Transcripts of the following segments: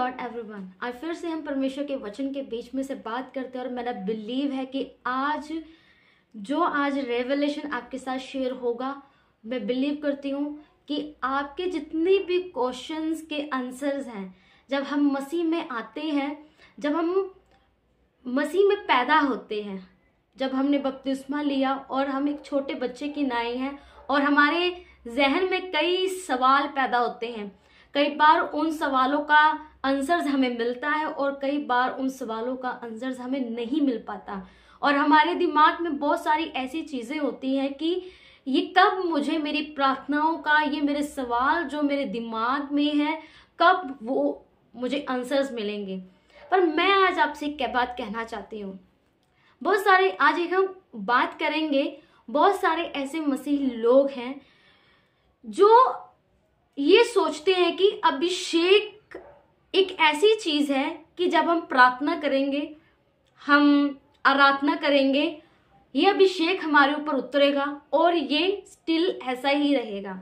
Lord everyone. आज फिर से हम परमेश्वर के वचन के बीच में से बात करते हैं और मेरा बिलीव है कि आज रेवलेशन आपके साथ शेयर होगा, मैं बिलीव करती हूँ कि आपके जितने भी क्वेश्चंस के आंसर्स हैं, जब हम मसीह में आते हैं, जब हम मसीह में पैदा होते हैं, जब हमने बपतिस्मा लिया और हम एक छोटे बच्चे की नाई हैं और हमारे जहन में कई सवाल पैदा होते हैं। कई बार उन सवालों का आंसर्स हमें मिलता है और कई बार उन सवालों का आंसर्स हमें नहीं मिल पाता और हमारे दिमाग में बहुत सारी ऐसी चीज़ें होती हैं कि ये कब मुझे मेरी प्रार्थनाओं का, ये मेरे सवाल जो मेरे दिमाग में है, कब वो मुझे आंसर्स मिलेंगे। पर मैं आज आपसे एक बात कहना चाहती हूँ। बहुत सारे आज एक हम बात करेंगे, बहुत सारे ऐसे मसीही लोग हैं जो ये सोचते हैं कि अभिषेक एक ऐसी चीज है कि जब हम प्रार्थना करेंगे, हम आराधना करेंगे, ये अभिषेक हमारे ऊपर उतरेगा और ये स्टिल ऐसा ही रहेगा।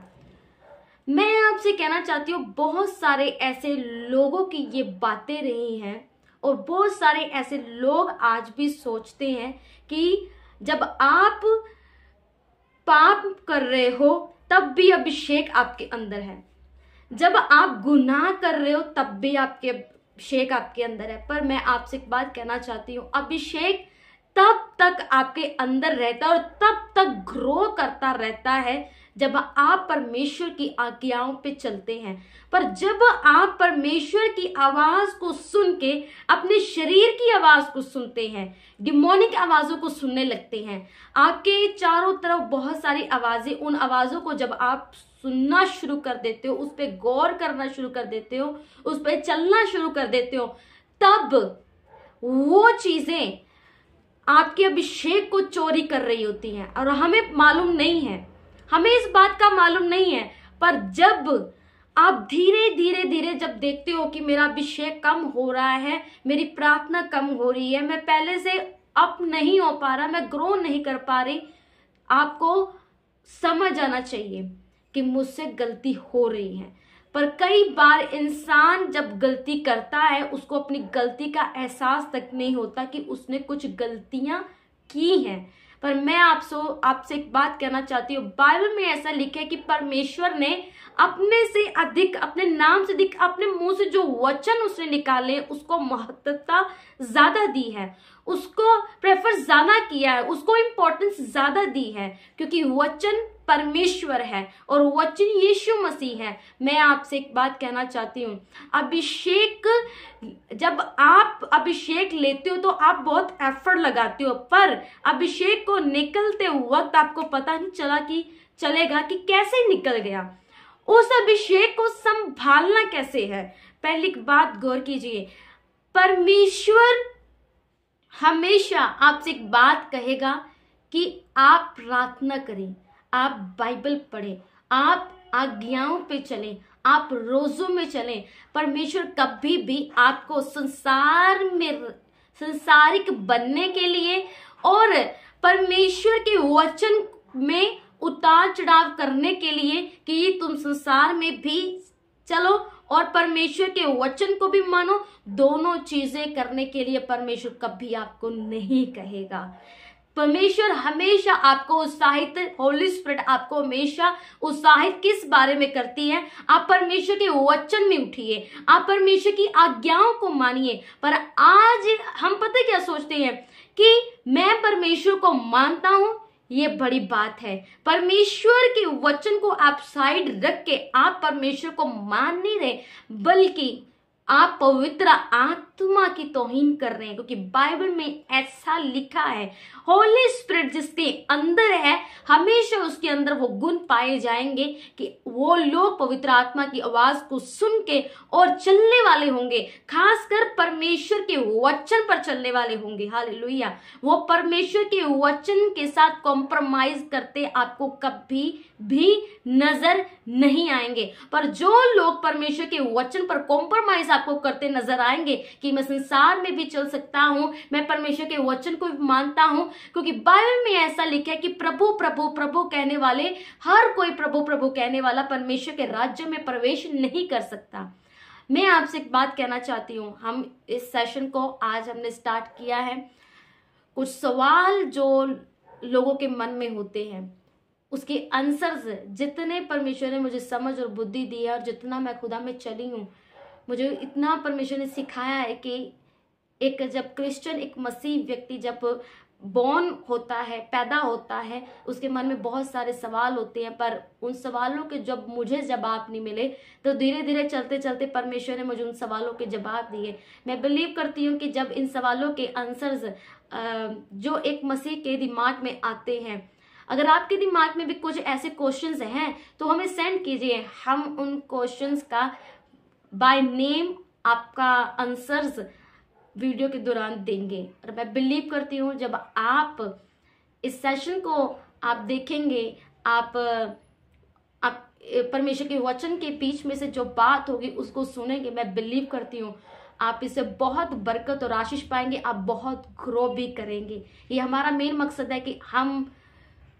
मैं आपसे कहना चाहती हूँ, बहुत सारे ऐसे लोगों की ये बातें रही हैं और बहुत सारे ऐसे लोग आज भी सोचते हैं कि जब आप पाप कर रहे हो तब भी अभिषेक आपके अंदर है, जब आप गुनाह कर रहे हो तब भी आपके अभिषेक आपके अंदर है। पर मैं आपसे एक बात कहना चाहती हूँ, अभिषेक तब तक आपके अंदर रहता है और तब तक ग्रो करता रहता है जब आप परमेश्वर की आज्ञाओं पे चलते हैं। पर जब आप परमेश्वर की आवाज को सुन के अपने शरीर की आवाज को सुनते हैं, डिमोनिक आवाजों को सुनने लगते हैं, आपके चारों तरफ बहुत सारी आवाजें, उन आवाजों को जब आप सुनना शुरू कर देते हो, उस पर गौर करना शुरू कर देते हो, उस पर चलना शुरू कर देते हो, तब वो चीजें आपके अभिषेक को चोरी कर रही होती हैं और हमें मालूम नहीं है, हमें इस बात का मालूम नहीं है। पर जब आप धीरे धीरे धीरे जब देखते हो कि मेरा अभिषेक कम हो रहा है, मेरी प्रार्थना कम हो रही है, मैं पहले से अप नहीं हो पा रहा, मैं ग्रो नहीं कर पा रही, आपको समझ आना चाहिए कि मुझसे गलती हो रही है। पर कई बार इंसान जब गलती करता है, उसको अपनी गलती का एहसास तक नहीं होता कि उसने कुछ गलतियां की हैं। पर मैं आपसे एक बात कहना चाहती हूँ, बाइबल में ऐसा लिखा है कि परमेश्वर ने अपने से अधिक, अपने नाम से अधिक, अपने मुंह से जो वचन उसने निकाले उसको महत्वता ज्यादा दी है, उसको प्रेफर ज्यादा किया है, उसको इम्पोर्टेंस ज्यादा दी है, क्योंकि वचन परमेश्वर है और वचन यीशु मसीह है। मैं आपसे एक बात कहना चाहती हूँ, अभिषेक, जब आप अभिषेक लेते हो तो आप बहुत एफर्ट लगाते हो, पर अभिषेक को निकलते वक्त आपको पता नहीं चलेगा कि कैसे निकल गया। उस अभिषेक को संभालना कैसे है, पहली बात गौर कीजिए। परमेश्वर हमेशा आपसे एक बात कहेगा कि आप प्रार्थना करें, आप बाइबल पढ़ें, आप आज्ञाओं पे चलें, आप रोजों में चलें। परमेश्वर कभी भी आपको संसारिक बनने के लिए और परमेश्वर के वचन में उतार चढ़ाव करने के लिए कि तुम संसार में भी चलो और परमेश्वर के वचन को भी मानो, दोनों चीजें करने के लिए परमेश्वर कभी आपको नहीं कहेगा। परमेश्वर हमेशा आपको उत्साहित, होली स्पिरिट आपको हमेशा उत्साहित किस बारे में करती है, आप परमेश्वर के वचन में उठिए, आप परमेश्वर की आज्ञाओं को मानिए। पर आज हम पता क्या सोचते हैं कि मैं परमेश्वर को मानता हूं, ये बड़ी बात है। परमेश्वर के वचन को आप साइड रख के आप परमेश्वर को मान नहीं रहे, बल्कि आप पवित्र आत्मा की तौहीन कर रहे हैं, क्योंकि बाइबल में ऐसा लिखा है, होली स्पिरिट जिसके अंदर है हमेशा उसके अंदर वो गुण पाए जाएंगे कि वो लोग पवित्र आत्मा की आवाज को सुन के और चलने वाले होंगे, खासकर परमेश्वर के वचन पर चलने वाले होंगे। हालेलुया। वो परमेश्वर के वचन के साथ कॉम्प्रोमाइज करते आपको कभी भी नजर नहीं आएंगे। पर जो लोग परमेश्वर के वचन पर कॉम्प्रोमाइज आपको करते नजर आएंगे कि मैं संसार में भी चल सकता हूं, मैं परमेश्वर के वचन को भी मानता हूं, क्योंकि बाइबल में ऐसा लिखा है कि प्रभु प्रभु प्रभु कहने वाले, हर कोई प्रभु प्रभु कहने वाला परमेश्वर के राज्य में प्रवेश नहीं कर सकता। मैं आपसे एक बात कहना चाहती हूँ, हम इस सेशन को आज हमने स्टार्ट किया है। कुछ सवाल जो लोगों के मन में होते हैं उसके आंसर्स जितने परमेश्वर ने मुझे समझ और बुद्धि दी है और जितना मैं खुदा में चली हूँ, मुझे इतना परमेश्वर ने सिखाया है कि एक जब क्रिश्चियन, एक मसीह व्यक्ति जब बॉर्न होता है, पैदा होता है, उसके मन में बहुत सारे सवाल होते हैं, पर उन सवालों के जब मुझे जवाब नहीं मिले तो धीरे धीरे चलते चलते परमेश्वर ने मुझे उन सवालों के जवाब दिए। मैं बिलीव करती हूँ कि जब इन सवालों के आंसर्स जो एक मसीह के दिमाग में आते हैं, अगर आपके दिमाग में भी कुछ ऐसे क्वेश्चंस हैं तो हमें सेंड कीजिए, हम उन क्वेश्चंस का बाय नेम आपका आंसर्स वीडियो के दौरान देंगे। और मैं बिलीव करती हूँ जब आप इस सेशन को आप देखेंगे, आप परमेश्वर के वचन के बीच में से जो बात होगी उसको सुनेंगे, मैं बिलीव करती हूँ आप इससे बहुत बरकत और आशीष पाएंगे, आप बहुत ग्रो भी करेंगे। ये हमारा मेन मकसद है कि हम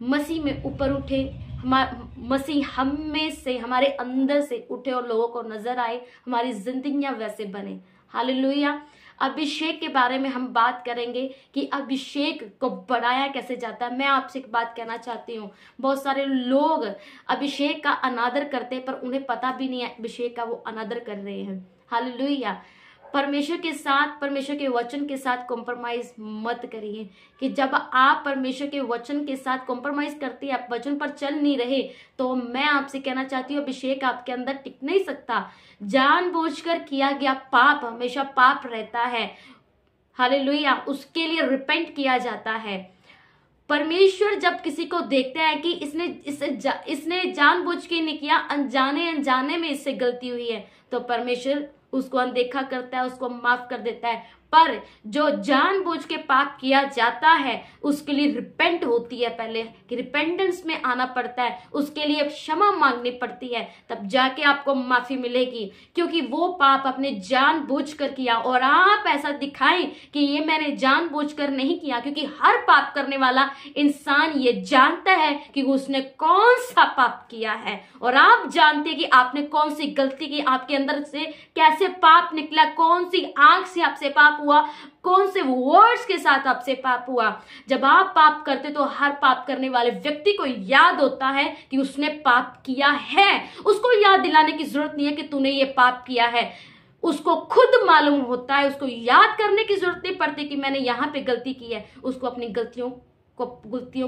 मसीह में ऊपर उठे, मसीह हम में से, हमारे अंदर से उठे और लोगों को नजर आए, हमारी जिंदगियां वैसे बने। हालेलुया। अभिषेक के बारे में हम बात करेंगे कि अभिषेक को बढ़ाया कैसे जाता है। मैं आपसे एक बात कहना चाहती हूँ, बहुत सारे लोग अभिषेक का अनादर करते हैं पर उन्हें पता भी नहीं है अभिषेक का वो अनादर कर रहे हैं। हालेलुया। परमेश्वर के साथ, परमेश्वर के वचन के साथ कॉम्प्रोमाइज मत करिए कि जब आप परमेश्वर के वचन के साथ कॉम्प्रोमाइज करते हैं, आप वचन पर चल नहीं रहे, तो मैं आपसे कहना चाहती हूँ अभिषेक आपके अंदर टिक नहीं सकता। जानबूझकर किया गया पाप हमेशा पाप रहता है। हालेलुया। उसके लिए रिपेंट किया जाता है। परमेश्वर जब किसी को देखता है कि इसने जानबूझ के नहीं किया, अनजाने में इससे गलती हुई है, तो परमेश्वर उसको अनदेखा करता है, उसको माफ कर देता है। पर जो जानबूझ के पाप किया जाता है उसके लिए रिपेंट होती है, पहले कि रिपेंटेंस में आना पड़ता है, उसके लिए क्षमा मांगनी पड़ती है, तब जाके आपको माफी मिलेगी। क्योंकि वो पाप आपने जानबूझकर किया और आप ऐसा दिखाएं कि ये मैंने जानबूझकर नहीं किया, क्योंकि हर पाप करने वाला इंसान ये जानता है कि उसने कौन सा पाप किया है। और आप जानते हैं कि आपने कौन सी गलती की, आपके अंदर से कैसे पाप निकला, कौन सी आंख से आपसे पाप हुआ, कौन से वर्ड्स के साथ आपसे पाप हुआ। जब आप पाप करते तो हर पाप करने वाले व्यक्ति को याद होता है कि उसने पाप किया है। उसको याद दिलाने की जरूरत नहीं है कि तूने ये पाप किया है, उसको खुद मालूम होता है, उसको याद करने की जरूरत नहीं पड़ती कि मैंने यहाँ पे गलती की है। उसको अपनी गलतियों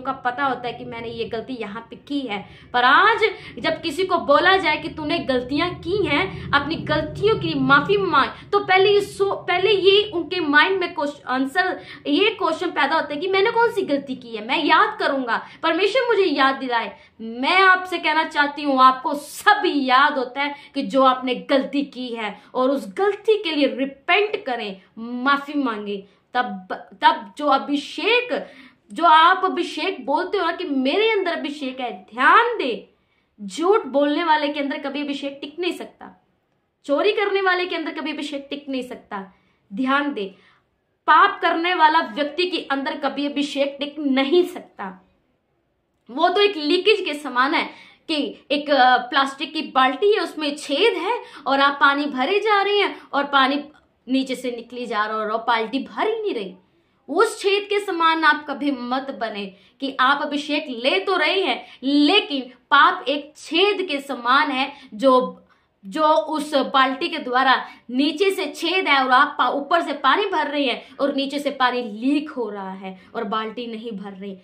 का पता होता है कि मैंने ये गलती यहाँ पे की है। पर आज जब किसी को बोला जाए कि तूने गलतियां की हैं, अपनी गलतियों की माफी मांग, तो पहले ये उनके माइंड में ये क्वेश्चन पैदा होता है कि मैंने कौन सी गलती की है, मैं याद करूंगा, परमेश्वर मुझे याद दिलाए। मैं आपसे कहना चाहती हूँ आपको सब याद होता है कि जो आपने गलती की है, और उस गलती के लिए रिपेंट करें, माफी मांगे। तब जो आप अभिषेक बोलते हो ना कि मेरे अंदर अभिषेक है, ध्यान दे, झूठ बोलने वाले के अंदर कभी अभिषेक टिक नहीं सकता, चोरी करने वाले के अंदर कभी अभिषेक टिक नहीं सकता। ध्यान दे, पाप करने वाला व्यक्ति के अंदर कभी अभिषेक टिक नहीं सकता। वो तो एक लीकेज के समान है कि एक प्लास्टिक की बाल्टी है, उसमें छेद है और आप पानी भरे जा रहे हैं और पानी नीचे से निकली जा रहा है और बाल्टी भर ही नहीं रही। उस छेद के समान आप कभी मत बने कि आप अभिषेक ले तो रहे हैं, लेकिन पाप एक छेद के समान है जो उस बाल्टी के द्वारा नीचे से छेद है और आप ऊपर से पानी भर रहे हैं और नीचे से पानी लीक हो रहा है और बाल्टी नहीं भर रही।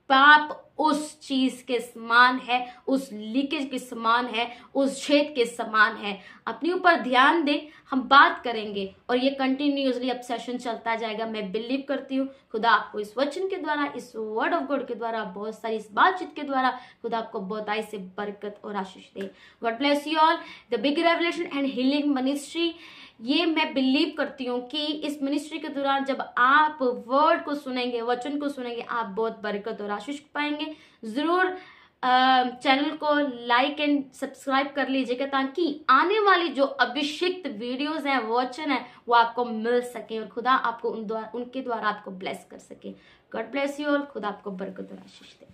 पाप उस चीज के समान है, उस लीकेज के समान है, उस छेद के समान है। अपने ऊपर ध्यान दें, हम बात करेंगे और ये कंटिन्यूअसली अब सेशन चलता जाएगा। मैं बिलीव करती हूँ खुदा आपको इस वचन के द्वारा, इस वर्ड ऑफ गॉड के द्वारा, बहुत सारी इस बातचीत के द्वारा खुदा आपको बहुताई से बरकत और आशीष दे। God bless you all. The big revelation and healing ministry, ये मैं बिलीव करती हूँ कि इस मिनिस्ट्री के दौरान जब आप वर्ड को सुनेंगे, वचन को सुनेंगे, आप बहुत बरकत और आशीष पाएंगे। जरूर चैनल को लाइक एंड सब्सक्राइब कर लीजिएगा ताकि आने वाली जो अभिषिक्त वीडियोस हैं, वचन है, वो आपको मिल सके और खुदा आपको उनके द्वारा आपको ब्लेस कर सके। God bless you all. खुदा आपको बरकत और आशीष दे।